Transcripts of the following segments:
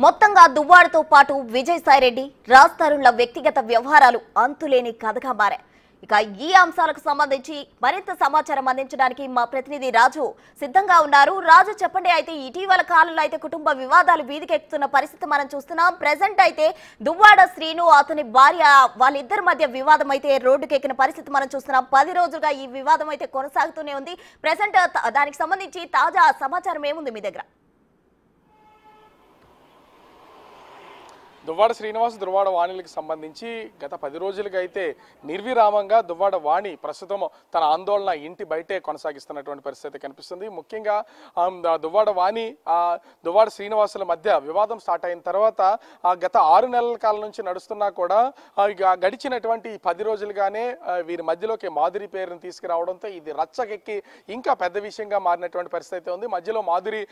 మొత్తంగా దువ్వాడతో పాటు విజయసాయిరెడ్డి రాజ్ తరుణ్ల వ్యక్తిగత వ్యవహారాలు అంతులేని కథగా మారాయి. ఇక ఈ అంశాలకు సంబంధించి మరింత సమాచారం అందించడానికి మా ప్రతినిధి రాజు సిద్ధంగా ఉన్నారు. రాజు చెప్పండి, అయితే ఇటీవల కాలంలో అయితే కుటుంబ వివాదాలు వీధికెక్కుతున్న పరిస్థితి మనం చూస్తున్నాం. ప్రెసెంట్ అయితే దువ్వాడ శ్రీను అతని భార్య వాళ్ళిద్దరి మధ్య వివాదం అయితే రోడ్డుకెక్కిన పరిస్థితి మనం చూస్తున్నాం. 10 రోజులుగా ఈ వివాదం అయితే కొనసాగుతూనే ఉంది. ప్రెసెంట్ దానికి సంబంధించి తాజా సమాచారం ఏముంది మీ దగ్గర? దువ్వాడ శ్రీనివాస్ దువ్వాడ వాణిలకు సంబంధించి గత 10 రోజులుగా అయితే నిర్విరామంగా దువ్వాడ వాణి ప్రస్తుతం తన ఆందోళన ఇంటి బయటే కొనసాగిస్తున్నటువంటి పరిస్థితి కనిపిస్తుంది. ముఖ్యంగా దువ్వాడ వాణి దువ్వాడ శ్రీనివాసుల మధ్య వివాదం స్టార్ట్ అయిన తర్వాత గత 6 నెలల కాలం నుంచి నడుస్తున్నా కూడా గడిచినటువంటి 10 రోజులుగానే వీరి మధ్యలోకి మాధురి పేరును తీసుకురావడంతో ఇది రచ్చకెక్కి ఇంకా పెద్ద విషయంగా మారినటువంటి పరిస్థితి ఉంది. మధ్యలో మాధురి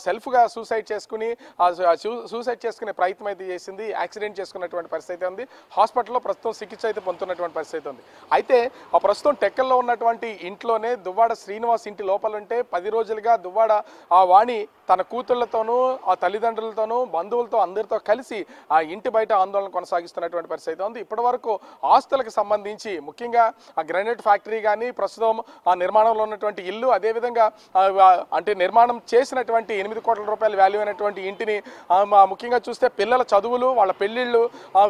సెల్ఫ్గా సూసైడ్ చేసుకునే ప్రయత్నం అయితే చేసింది. యాక్సిడెంట్ చేసుకున్నటువంటి పరిస్థితి ఉంది. హాస్పిటల్లో ప్రస్తుతం చికిత్స అయితే పొందుతున్నటువంటి పరిస్థితి ఉంది. అయితే ఆ ప్రస్తుతం టెక్కల్లో ఉన్నటువంటి ఇంట్లోనే దువ్వాడ శ్రీనివాస్ ఇంటి లోపల ఉంటే 10 రోజులుగా దువ్వాడ వాణి తన కూతుళ్లతోనూ ఆ తల్లిదండ్రులతోనూ బంధువులతో అందరితో కలిసి ఆ ఇంటి బయట ఆందోళన కొనసాగిస్తున్నటువంటి పరిస్థితి ఉంది. ఇప్పటి వరకు ఆస్తులకు సంబంధించి ముఖ్యంగా ఆ గ్రానైట్ ఫ్యాక్టరీ కానీ ప్రస్తుతం ఆ నిర్మాణంలో ఉన్నటువంటి ఇల్లు, అదేవిధంగా అంటే నిర్మాణం చేసినటువంటి 8 కోట్ల రూపాయల వాల్యూ అయినటువంటి ఇంటిని ముఖ్యంగా చూస్తే పిల్లల చదువులు, వాళ్ళ పెళ్లిళ్ళు,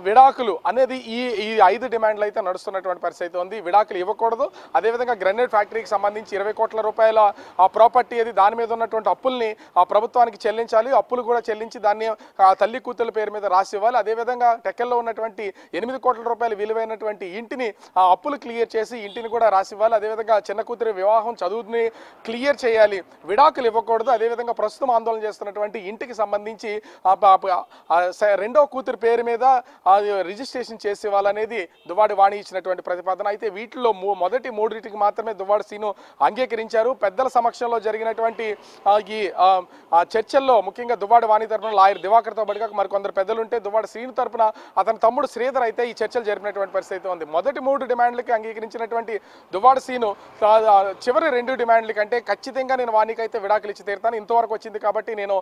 విడాకులు అనేది ఈ 5 డిమాండ్లు అయితే నడుస్తున్నటువంటి పరిస్థితి ఉంది. విడాకులు ఇవ్వకూడదు, అదేవిధంగా గ్రానైట్ ఫ్యాక్టరీకి సంబంధించి 20 కోట్ల రూపాయల ఆ ప్రాపర్టీ అది దాని మీద ఉన్నటువంటి అప్పుల్ని ఆ ప్రభుత్వానికి చెల్లించాలి. అప్పులు కూడా చెల్లించి దాన్ని తల్లి కూతుళ్ళ పేరు మీద రాసి ఇవ్వాలి. అదేవిధంగా టెక్కల్లో ఉన్నటువంటి 8 కోట్ల రూపాయల విలువైనటువంటి ఇంటిని ఆ అప్పులు క్లియర్ చేసి ఇంటిని కూడా రాసి ఇవ్వాలి. అదేవిధంగా చిన్న కూతురి వివాహం చదువుని క్లియర్ చేయాలి, విడాకులు ఇవ్వకూడదు. అదేవిధంగా ప్రస్తుతం ఆందోళన చేస్తున్నటువంటి ఇంటికి సంబంధించి రెండో కూతురు పేరు మీద రిజిస్ట్రేషన్ చేసి ఇవ్వాలనేది దువ్వాడ వాణి ఇచ్చినటువంటి ప్రతిపాదన. అయితే వీటిలో మొదటి 3 మాత్రమే దువ్వాడ శ్రీను అంగీకరించారు. పెద్దల సమక్షంలో జరిగినటువంటి ఈ చర్చల్లో ముఖ్యంగా దువ్వాడ వాణి తరపున లాయర్ దివాకర్తో పాటుగా మరికొందరు పెద్దలు ఉంటే దువ్వాడ శ్రీను తరపున అతని తమ్ముడు శ్రీధర్ అయితే ఈ చర్చలు జరిపినటువంటి పరిస్థితి ఉంది. మొదటి 3 డిమాండ్లకి అంగీకరించినటువంటి దువ్వాడ శ్రీను చివరి 2 డిమాండ్లకి అంటే ఖచ్చితంగా నేను వాణికి అయితే విడాకులు ఇచ్చి తీరుతాను, ఇంతవరకు వచ్చింది కాబట్టి నేను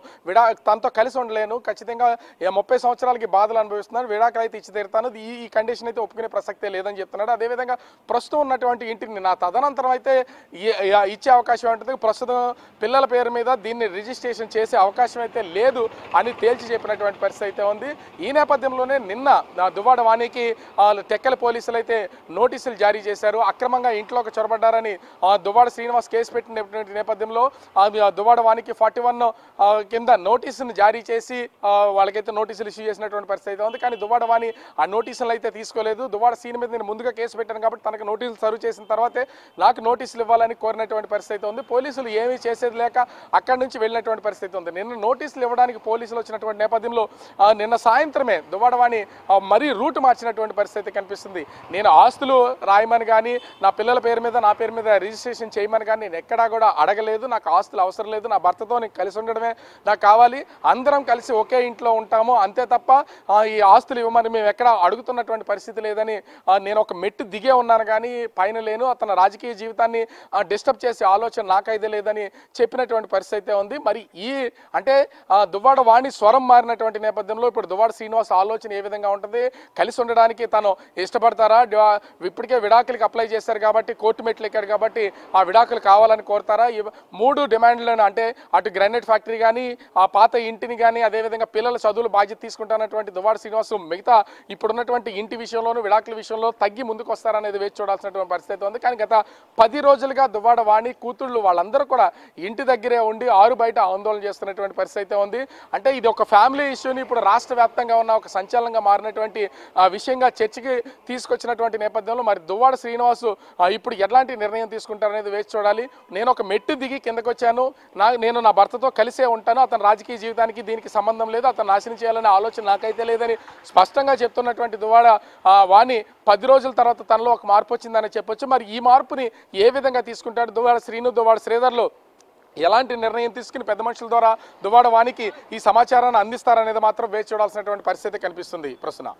తనతో కలిసి ఉండలేను, ఖచ్చితంగా 30 సంవత్సరాలకి బాధలు అనుభవిస్తున్నాను, విడాకులు అయితే ఇచ్చి తీరుతాను, ఈ కండిషన్ అయితే ఒప్పుకునే ప్రసక్తే లేదని చెప్తున్నాడు. అదేవిధంగా ప్రస్తుతం ఉన్నటువంటి ఇంటిని నా తదనంతరం అయితే ఇచ్చే అవకాశం ఉంటుంది, ప్రస్తుతం పిల్లల పేరు మీద దీన్ని రిజిస్ట్రేషన్ చేసే అవకాశం అయితే లేదు అని తేల్చి చెప్పినటువంటి పరిస్థితి అయితే ఉంది. ఈ నేపథ్యంలోనే నిన్న దువ్వాడ వాణికి టెక్కల పోలీసులు అయితే నోటీసులు జారీ చేశారు. అక్రమంగా ఇంట్లోకి చొరబడ్డారని దువ్వాడ శ్రీనివాస్ కేసు పెట్టినటువంటి నేపథ్యంలో దువ్వాడ వాణికి 41 కింద నోటీసును జారీ చేసి వాళ్ళకైతే నోటీసులు ఇష్యూ చేసినటువంటి పరిస్థితి అయితే ఉంది. కానీ దువ్వాడ వాణి ఆ నోటీసులు అయితే తీసుకోలేదు. దువ్వాడ శ్రీని మీద నేను ముందుగా కేసు పెట్టాను కాబట్టి తనకు నోటీసులు సర్వ్ చేసిన తర్వాతే నాకు నోటీసులు ఇవ్వాలని కోరినటువంటి పరిస్థితి ఉంది. పోలీసులు ఏమీ చేసేది లేక అక్కడి నుంచి వెళ్ళినటువంటి పరిస్థితి ఉంది. నిన్న నోటీసులు ఇవ్వడానికి పోలీసులు వచ్చినటువంటి నేపథ్యంలో నిన్న సాయంత్రమే దువ్వాడ వాణి మరీ రూట్ మార్చినటువంటి పరిస్థితి కనిపిస్తుంది. నేను ఆస్తులు రాయమని కానీ నా పిల్లల పేరు మీద నా పేరు మీద రిజిస్ట్రేషన్ చేయమని కానీ నేను ఎక్కడా కూడా అడగలేదు. నాకు ఆస్తులు అవసరం లేదు, నా భర్తతో నేను కలిసి ఉండడమే నాకు కావాలి, అందరం కలిసి ఒకే ఇంట్లో ఉంటాము అంతే తప్ప ఈ ఆస్తులు ఇవ్వమని మేము ఎక్కడ అడుగుతున్నటువంటి పరిస్థితి లేదని నేను ఒక మెట్టు దిగే ఉన్నాను కానీ పైన లేను, అతని రాజకీయ జీవితాన్ని డిస్టర్బ్ చేసే ఆలోచన నాకైతే లేదని చెప్పినటువంటి పరిస్థితి ఉంది. మరి అంటే దువ్వాడ వాణి స్వరం మారినటువంటి నేపథ్యంలో ఇప్పుడు దువ్వాడ శ్రీనివాస్ ఆలోచన ఏ విధంగా ఉంటుంది, కలిసి ఉండడానికి తను ఇష్టపడతారా, ఇప్పటికే విడాకులకి అప్లై చేశారు కాబట్టి కోర్టు మెట్లు ఎక్కారు కాబట్టి ఆ విడాకులు కావాలని కోరుతారా? 3 డిమాండ్లను అంటే అటు గ్రానైట్ ఫ్యాక్టరీ కానీ ఆ పాత ఇంటిని కానీ అదేవిధంగా పిల్లల చదువులు బాధ్యత తీసుకుంటానటువంటి దువ్వాడ శ్రీనివాస్ మిగతా ఇప్పుడున్నటువంటి ఇంటి విషయంలోనూ విడాకుల విషయంలో తగ్గి ముందుకు వస్తారనేది వేచి చూడాల్సినటువంటి పరిస్థితి ఉంది. కానీ గత 10 రోజులుగా దువ్వాడ వాణి కూతుళ్ళు వాళ్ళందరూ కూడా ఇంటి దగ్గరే ఉండి ఆరు బయట ఆందోళన చేస్తున్నటువంటి పరిస్థితి ఉంది. అంటే ఇది ఒక ఫ్యామిలీ ఇష్యూని ఇప్పుడు రాష్ట్ర వ్యాప్తంగా ఉన్న ఒక సంచలనంగా మారినటువంటి విషయంగా చర్చకి తీసుకొచ్చినటువంటి నేపథ్యంలో మరి దువ్వాడ శ్రీనివాస్ ఇప్పుడు ఎలాంటి నిర్ణయం తీసుకుంటారనేది వేచి చూడాలి. నేను ఒక మెట్టు దిగి కిందకు వచ్చాను, నేను నా భర్తతో కలిసే ఉంటాను, అతని రాజకీయ జీవితానికి దీనికి సంబంధం లేదు, అతను నాశనం చేయాలనే ఆలోచన నాకైతే లేదని స్పష్టంగా చెప్తున్నటువంటి దువ్వాడ వాణి 10 రోజుల తర్వాత తనలో ఒక మార్పు వచ్చిందని చెప్పొచ్చు. మరి ఈ మార్పుని ఏ విధంగా తీసుకుంటాడు దువ్వాడ శ్రీను, దువ్వాడ శ్రీధర్లు ఎలాంటి నిర్ణయం తీసుకుని పెద్ద మనుషుల ద్వారా దువ్వాడ వాణికి ఈ సమాచారాన్ని అందిస్తారనేది మాత్రం వేచి చూడాల్సినటువంటి పరిస్థితి కనిపిస్తుంది. ప్రశ్న